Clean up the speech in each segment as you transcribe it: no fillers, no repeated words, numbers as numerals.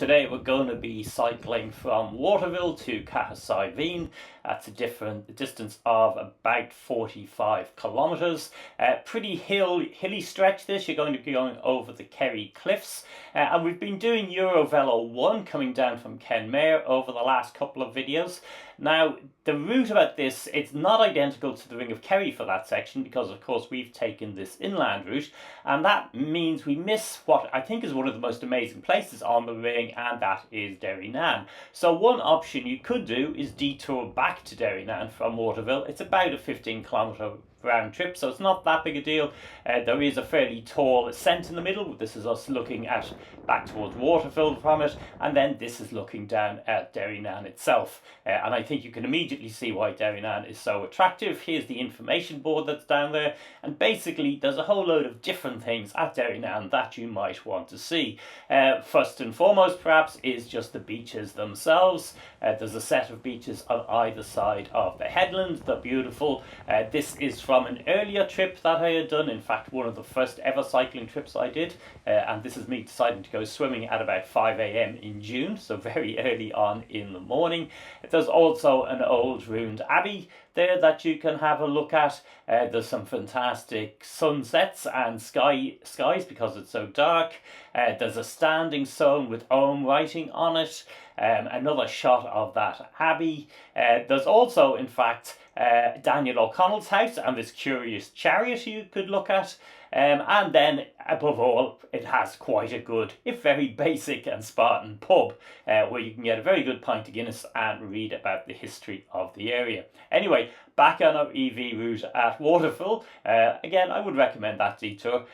today we're going to be cycling from Waterville to Cahersiveen. That's a distance of about 45 kilometres. Pretty hilly stretch this. You're going to be going over the Kerry Cliffs. And we've been doing Eurovelo 1 coming down from Kenmare over the last couple of videos. Now, the route about this, it's not identical to the Ring of Kerry for that section because, of course, we've taken this inland route, and that means we miss what I think is one of the most amazing places on the Ring, and that is Derrynane. So one option you could do is detour back to Derrynane from Waterville. It's about a 15-kilometre round trip, so it's not that big a deal. There is a fairly tall ascent in the middle. This is us looking at back towards Waterville from it, and then this is looking down at Derrynane itself. And I think you can immediately see why Derrynane is so attractive. Here's the information board that's down there, and basically there's a whole load of different things at Derrynane that you might want to see. First and foremost, perhaps, is just the beaches themselves. There's a set of beaches on either side of the headland. They're beautiful. This is from an earlier trip that I had done, in fact one of the first ever cycling trips I did, and this is me deciding to go swimming at about 5 a.m. in June, so very early on in the morning. There's also an old ruined abbey there that you can have a look at. There's some fantastic sunsets and skies because it's so dark. There's a standing stone with Ohm writing on it. Another shot of that abbey. There's also, in fact, Daniel O'Connell's house and this curious chariot you could look at. And then, above all, it has quite a good, if very basic and Spartan pub, where you can get a very good pint of Guinness and read about the history of the area. Anyway, back on our EV route at Waterville. Again, I would recommend that detour.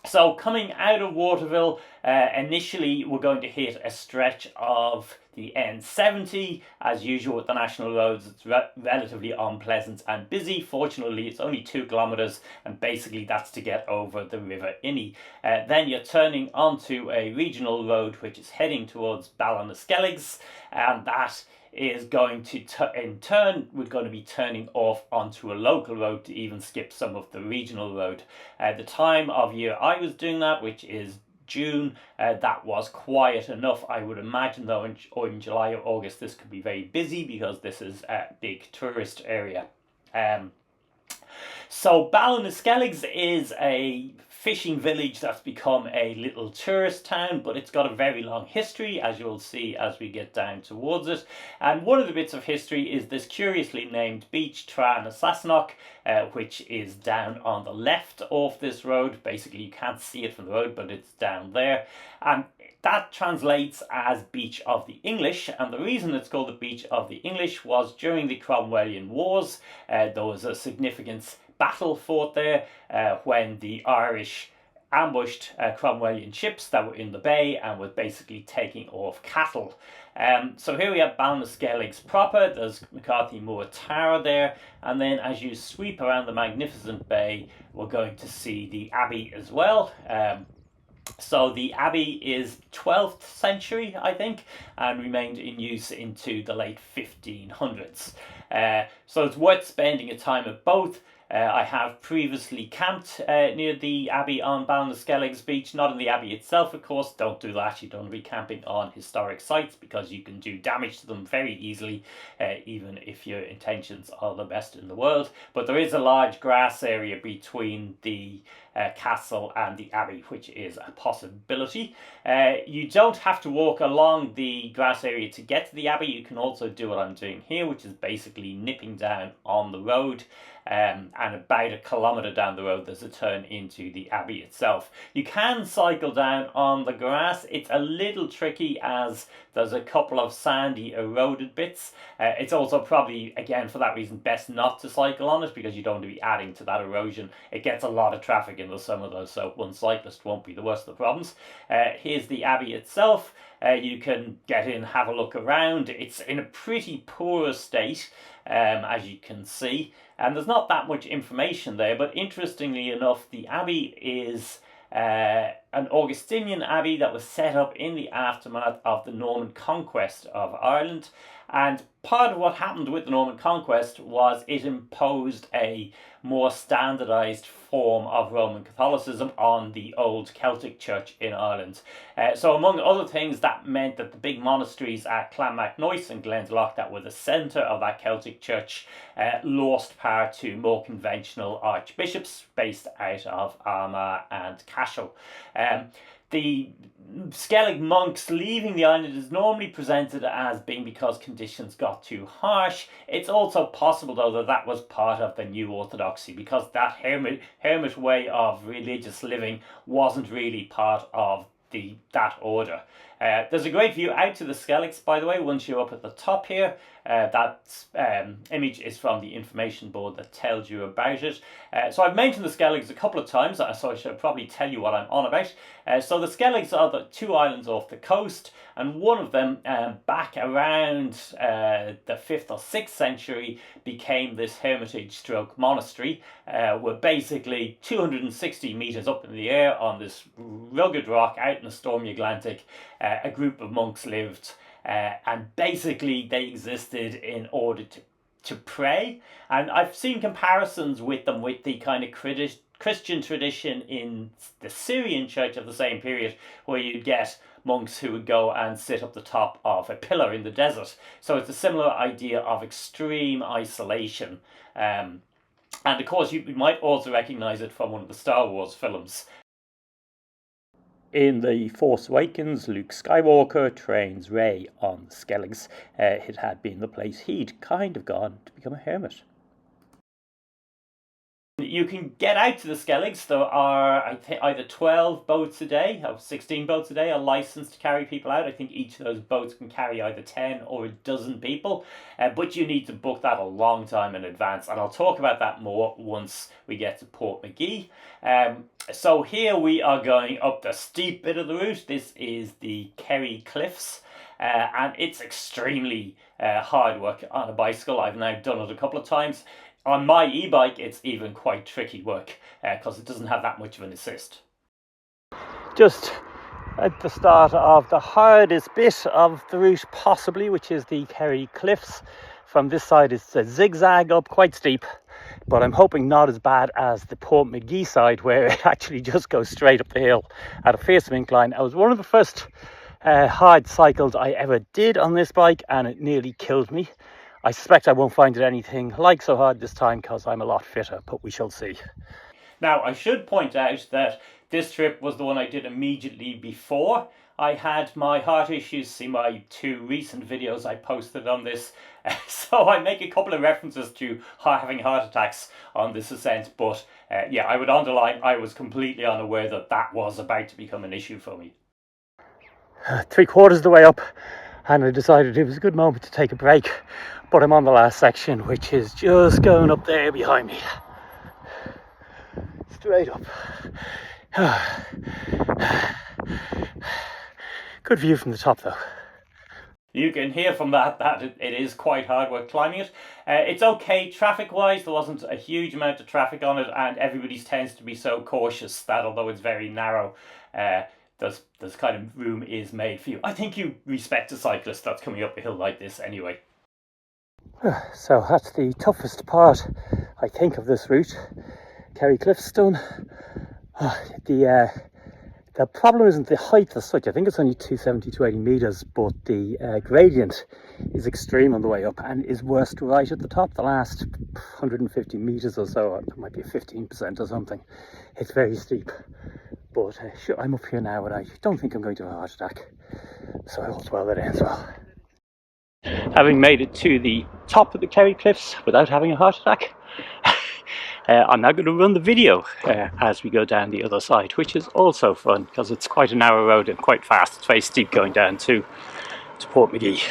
So coming out of Waterville, initially we're going to hit a stretch of the N70. As usual with the national roads, it's relatively unpleasant and busy. Fortunately, it's only 2 kilometres, and basically that's to get over the River Inny. Then you're turning onto a regional road which is heading towards Ballinskelligs, and that is going to, in turn, we're going to be turning off onto a local road to even skip some of the regional road. The time of year I was doing that, which is June, that was quiet enough. I would imagine though in July or August this could be very busy because this is a big tourist area. So Ballinskelligs is a fishing village that's become a little tourist town, but it's got a very long history, as you'll see as we get down towards it. And one of the bits of history is this curiously named beach, Tran Sasnoch, which is down on the left of this road. Basically, you can't see it from the road, but it's down there. And that translates as Beach of the English, and the reason it's called the Beach of the English was during the Cromwellian Wars. There was a significant battle fought there when the Irish ambushed Cromwellian ships that were in the bay and were basically taking off cattle. So here we have Ballinskelligs proper. There's McCarthy Moor Tower there, and then as you sweep around the magnificent bay, we're going to see the Abbey as well. So the Abbey is 12th century, I think, and remained in use into the late 1500s. So it's worth spending a time at both. I have previously camped near the Abbey on Ballinskelligs Beach, not in the Abbey itself, of course. Don't do that. You don't want to be camping on historic sites because you can do damage to them very easily, even if your intentions are the best in the world. But there is a large grass area between the castle and the Abbey, which is a possibility. You don't have to walk along the grass area to get to the Abbey. You can also do what I'm doing here, which is basically nipping down on the road. And about 1 kilometre down the road there's a turn into the Abbey itself. You can cycle down on the grass. It's a little tricky as there's a couple of sandy eroded bits. It's also probably, again for that reason, best not to cycle on it because you don't want to be adding to that erosion. It gets a lot of traffic in the summer though, so one cyclist won't be the worst of the problems. Here's the Abbey itself. You can get in, have a look around. It's in a pretty poor state, as you can see, and there's not that much information there, but interestingly enough, the Abbey is an Augustinian abbey that was set up in the aftermath of the Norman conquest of Ireland. And part of what happened with the Norman conquest was it imposed a more standardised form of Roman Catholicism on the old Celtic church in Ireland. So among other things, that meant that the big monasteries at Clonmacnoise and Glendalough, that were the centre of that Celtic church, lost power to more conventional archbishops based out of Armagh and Cashel. The Skellig monks leaving the island is normally presented as being because conditions got too harsh. It's also possible, though, that that was part of the new orthodoxy, because that hermit way of religious living wasn't really part of that order. There's a great view out to the Skelligs, by the way, once you're up at the top here. That image is from the information board that tells you about it. So I've mentioned the Skelligs a couple of times, so I should probably tell you what I'm on about. So the Skelligs are the two islands off the coast, and one of them, back around the 5th or 6th century, became this hermitage stroke monastery. We're basically 260 metres up in the air on this rugged rock out in the stormy Atlantic. A group of monks lived, and basically they existed in order to pray. And I've seen comparisons with them with the kind of Christian tradition in the Syrian church of the same period, where you'd get monks who would go and sit up the top of a pillar in the desert. So it's a similar idea of extreme isolation. And of course, you might also recognise it from one of the Star Wars films. In The Force Awakens, Luke Skywalker trains Rey on the Skelligs. It had been the place he'd kind of gone to become a hermit. You can get out to the Skelligs. There are, I think, either 12 boats a day or 16 boats a day are licensed to carry people out. I think each of those boats can carry either 10 or a dozen people, but you need to book that a long time in advance, and I'll talk about that more once we get to Portmagee. So here we are going up the steep bit of the route. This is the Kerry Cliffs. And it's extremely hard work on a bicycle. I've now done it a couple of times. On my e-bike, it's even quite tricky work because it doesn't have that much of an assist. Just at the start of the hardest bit of the route possibly, which is the Kerry Cliffs. From this side it's a zigzag up, quite steep, but I'm hoping not as bad as the Portmagee side, where it actually just goes straight up the hill at a fearsome incline. It was one of the first hard cycles I ever did on this bike, and it nearly killed me. I suspect I won't find it anything like so hard this time because I'm a lot fitter, but we shall see. Now, I should point out that this trip was the one I did immediately before I had my heart issues. See my 2 recent videos I posted on this. So I make a couple of references to having heart attacks on this ascent, but yeah, I would underline I was completely unaware that that was about to become an issue for me. 3/4 of the way up, and I decided it was a good moment to take a break, but I'm on the last section, which is just going up there behind me, straight up. Good view from the top though. You can hear from that it is quite hard work climbing it. It's okay traffic wise, there wasn't a huge amount of traffic on it, and everybody tends to be so cautious that although it's very narrow, this kind of room is made for you. I think you respect a cyclist that's coming up a hill like this anyway. So that's the toughest part, I think, of this route. Kerry Cliffs done. The problem isn't the height as such. I think it's only 270 to 80 metres, but the gradient is extreme on the way up and is worst right at the top. The last 150 metres or so, it might be 15% or something. It's very steep. But sure, I'm up here now and I don't think I'm going to have a heart attack. So I hope well that ends well. Having made it to the top of the Kerry Cliffs without having a heart attack, I'm now going to run the video as we go down the other side, which is also fun because it's quite a narrow road and quite fast. It's very steep going down to Portmagee.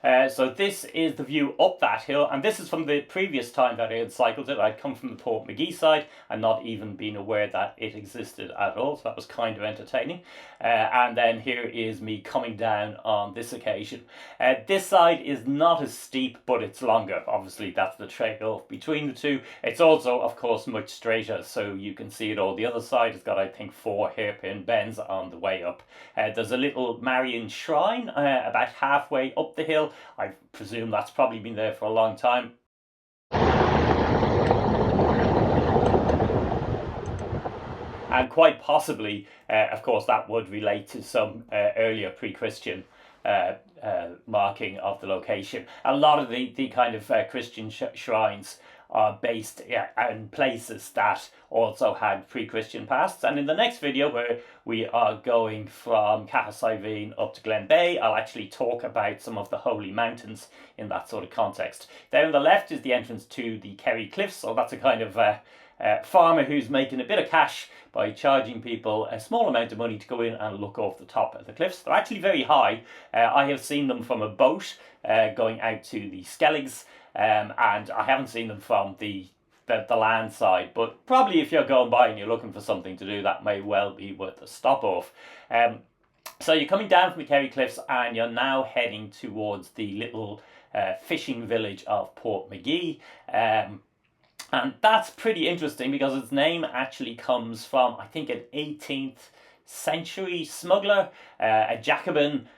So this is the view up that hill, and this is from the previous time that I had cycled it. I'd come from the Portmagee side and not even been aware that it existed at all, so that was kind of entertaining. And then here is me coming down on this occasion. This side is not as steep, but it's longer. Obviously, that's the trade-off between the two. It's also, of course, much straighter, so you can see it all. The other side has got, I think, 4 hairpin bends on the way up. There's a little Marian shrine about halfway up the hill. I presume that's probably been there for a long time. And quite possibly, of course, that would relate to some earlier pre-Christian marking of the location. A lot of the kind of Christian shrines are based in places that also had pre-Christian pasts. And in the next video, where we are going from Cahersiveen up to Glen Bay, I'll actually talk about some of the holy mountains in that sort of context. There on the left is the entrance to the Kerry Cliffs, so that's a kind of farmer who's making a bit of cash by charging people a small amount of money to go in and look off the top of the cliffs. They're actually very high. I have seen them from a boat going out to the Skelligs, and I haven't seen them from the land side, but probably if you're going by and you're looking for something to do, that may well be worth a stop off. So you're coming down from the Kerry Cliffs and you're now heading towards the little fishing village of Portmagee. And that's pretty interesting because its name actually comes from, I think, an 18th century smuggler, a Jacobin,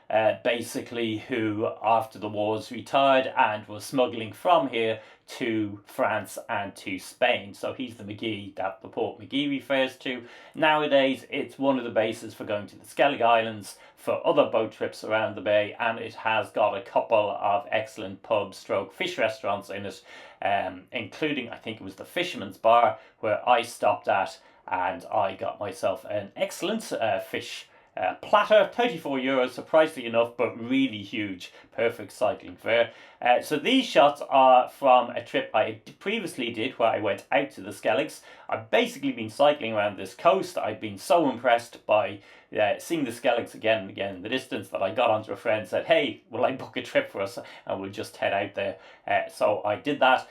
basically, who after the wars retired and was smuggling from here to France and to Spain. So he's the Magee that the Portmagee refers to. Nowadays, it's one of the bases for going to the Skellig Islands for other boat trips around the bay, and it has got a couple of excellent pub stroke fish restaurants in it, including, I think it was the Fisherman's Bar, where I stopped at, and I got myself an excellent fish platter, €34, surprisingly enough, but really huge, perfect cycling fare. So these shots are from a trip I previously did where I went out to the Skelligs. I've basically been cycling around this coast. I've been so impressed by seeing the Skelligs again and again in the distance that I got onto a friend and said, hey, will I book a trip for us and we'll just head out there. So I did that.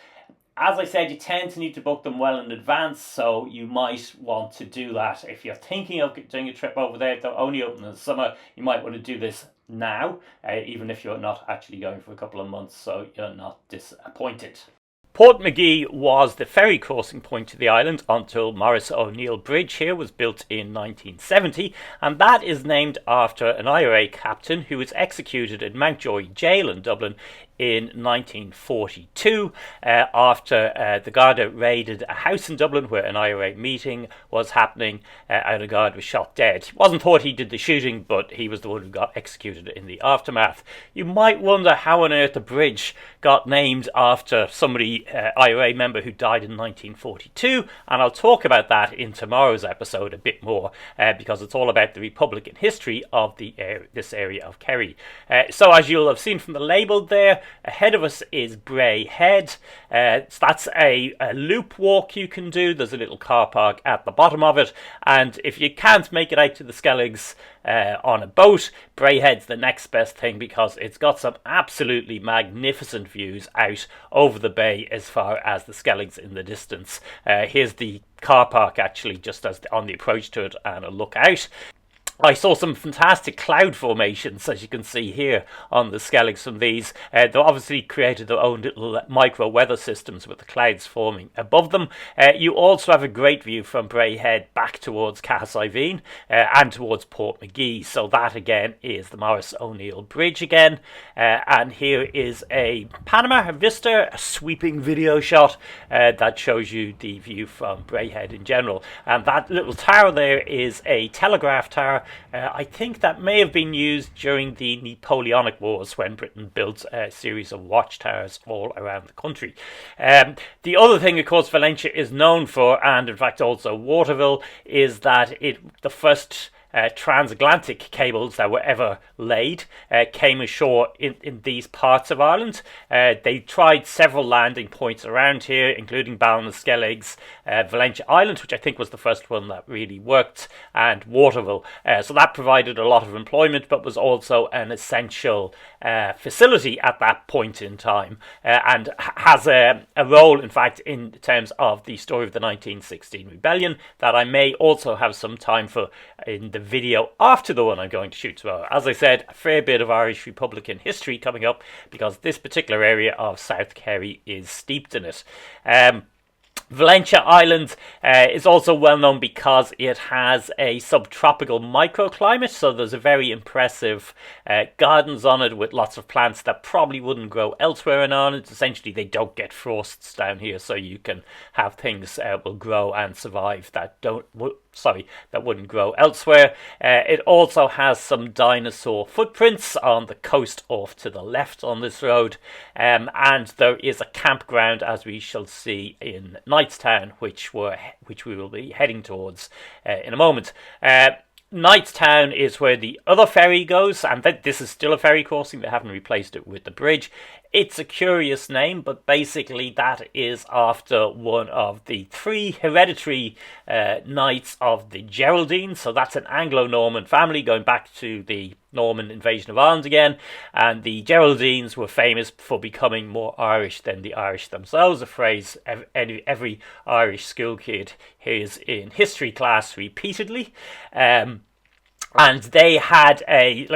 As I said, you tend to need to book them well in advance, so you might want to do that. If you're thinking of doing a trip over there, they're only open in the summer, you might want to do this now, even if you're not actually going for a couple of months, so you're not disappointed. Portmagee was the ferry crossing point to the island until Maurice O'Neill Bridge here was built in 1970, and that is named after an IRA captain who was executed in Mountjoy Jail in Dublin in 1942 after the Garda raided a house in Dublin where an IRA meeting was happening, and a guard was shot dead. It wasn't thought he did the shooting, but he was the one who got executed in the aftermath. You might wonder how on earth the bridge got named after somebody, IRA member who died in 1942, and I'll talk about that in tomorrow's episode a bit more, because it's all about the Republican history of this area of Kerry. So as you'll have seen from the label there, ahead of us is Bray Head. That's a loop walk you can do. There's a little car park at the bottom of it, and if you can't make it out to the Skelligs on a boat, Bray Head's the next best thing because it's got some absolutely magnificent views out over the bay as far as the Skelligs in the distance. Here's the car park actually just as on the approach to it and a look out. I saw some fantastic cloud formations, as you can see here on the Skelligs from these. They've obviously created their own little micro weather systems with the clouds forming above them. You also have a great view from Bray Head back towards Cahersiveen and towards Portmagee. So that again is the Maurice O'Neill Bridge again. And here is a panorama, a vista, a sweeping video shot that shows you the view from Bray Head in general. And that little tower there is a telegraph tower. I think that may have been used during the Napoleonic Wars when Britain built a series of watchtowers all around the country. The other thing, of course, Valencia is known for, and in fact also Waterville, is that the first transatlantic cables that were ever laid came ashore in these parts of Ireland. They tried several landing points around here, including Ballinskelligs, Valencia Island, which I think was the first one that really worked, and Waterville. So that provided a lot of employment, but was also an essential facility at that point in time, and has a role, in fact, in terms of the story of the 1916 rebellion that I may also have some time for in the video after the one I'm going to shoot tomorrow. As I said, a fair bit of Irish Republican history coming up because this particular area of South Kerry is steeped in it. Valencia Island is also well known because it has a subtropical microclimate, so there's a very impressive gardens on it with lots of plants that probably wouldn't grow elsewhere in Ireland. Essentially, they don't get frosts down here, so you can have things will grow and survive that wouldn't grow elsewhere. It also has some dinosaur footprints on the coast off to the left on this road, and there is a campground, as we shall see in Knightstown, which we will be heading towards in a moment. Knightstown is where the other ferry goes, and this is still a ferry crossing. They haven't replaced it with the bridge. It's a curious name, but basically that is after one of the 3 hereditary knights of the Geraldines. So that's an Anglo-Norman family going back to the Norman invasion of Ireland again. And the Geraldines were famous for becoming more Irish than the Irish themselves, a phrase every Irish school kid hears in history class repeatedly. And they had a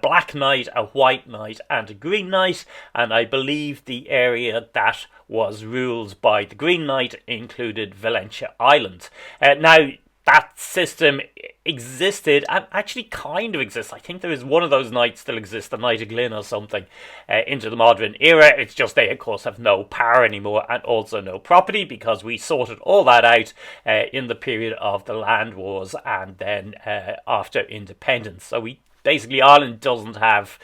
black knight, a white knight, and a green knight. And I believe the area that was ruled by the Green Knight included Valencia Island. Now, that system existed, and actually kind of exists. I think there is one of those knights still exists, the Knight of Glyn or something, into the modern era. It's just they, of course, have no power anymore and also no property, because we sorted all that out in the period of the land wars and then after independence. So basically, Ireland doesn't have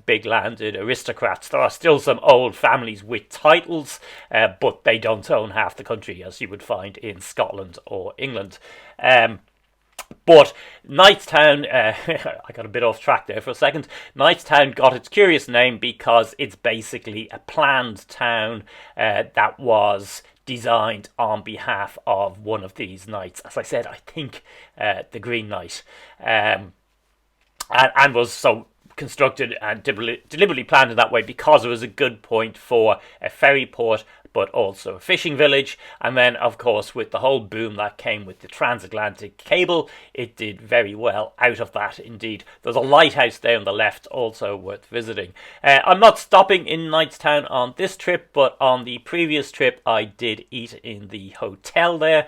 big landed aristocrats. There are still some old families with titles, but they don't own half the country, as you would find in Scotland or England. But Knightstown, I got a bit off track there for a second. Knightstown got its curious name because it's basically a planned town that was designed on behalf of one of these knights. As I said, I think the Green Knight. And was so constructed and deliberately planned in that way because it was a good point for a ferry port, but also a fishing village. And then, of course, with the whole boom that came with the transatlantic cable, it did very well out of that indeed. There's a lighthouse there on the left, also worth visiting. I'm not stopping in Knightstown on this trip, but on the previous trip I did eat in the hotel there.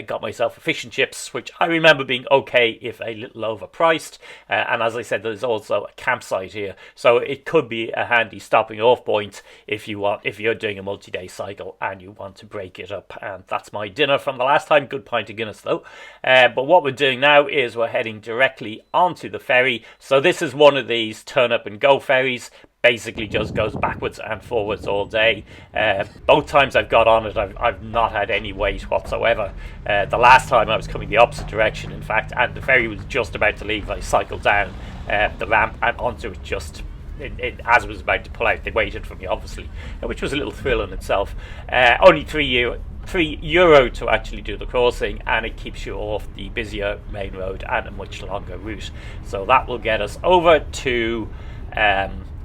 Got myself a fish and chips, which I remember being okay if a little overpriced. And as I said, there's also a campsite here, so it could be a handy stopping off point if you're doing a multi-day cycle and you want to break it up. And that's my dinner from the last time. Good pint of Guinness though. But what we're doing now is we're heading directly onto the ferry. So this is one of these turn up and go ferries. Basically just goes backwards and forwards all day. Both times I've got on it, I've not had any wait whatsoever. The last time I was coming the opposite direction, in fact, and the ferry was just about to leave. I cycled down the ramp and onto it just as it was about to pull out. They waited for me, obviously, which was a little thrill in itself. Only €3 to actually do the crossing, and it keeps you off the busier main road and a much longer route. So that will get us over to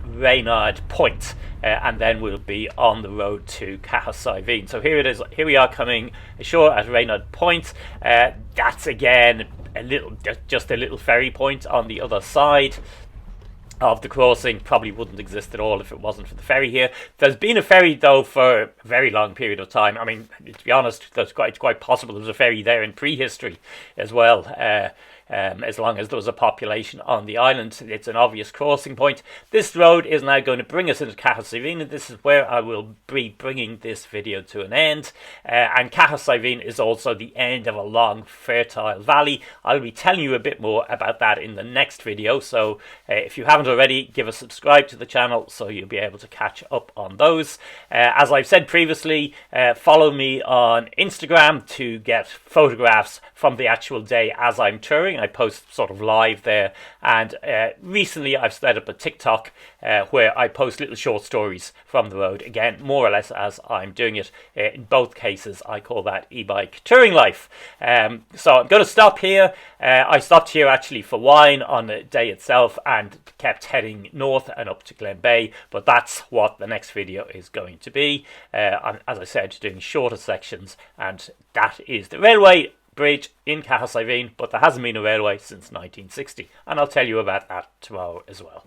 Renard Point, and then we'll be on the road to Cahersiveen. So here it is. Here we are coming ashore at Renard Point. That's again just a little ferry point on the other side of the crossing. Probably wouldn't exist at all if it wasn't for the ferry here. There's been a ferry though for a very long period of time. I mean, to be honest, it's quite possible there was a ferry there in prehistory as well. As long as there was a population on the island, it's an obvious crossing point. This road is now going to bring us into Cahersiveen, and this is where I will be bringing this video to an end. And Cahersiveen is also the end of a long, fertile valley. I'll be telling you a bit more about that in the next video, so if you haven't already, give a subscribe to the channel so you'll be able to catch up on those. As I've said previously, follow me on Instagram to get photographs from the actual day as I'm touring. e-biking. I post sort of live there, and recently I've set up a TikTok where I post little short stories from the road, again more or less as I'm doing it. In both cases I call that e-bike touring life. So I'm going to stop here. I stopped here actually for wine on the day itself and kept heading north and up to Glen Bay, but that's what the next video is going to be. As I said, doing shorter sections, and that is the railway bridge in Cahersiveen, but there hasn't been a railway since 1960, and I'll tell you about that tomorrow as well.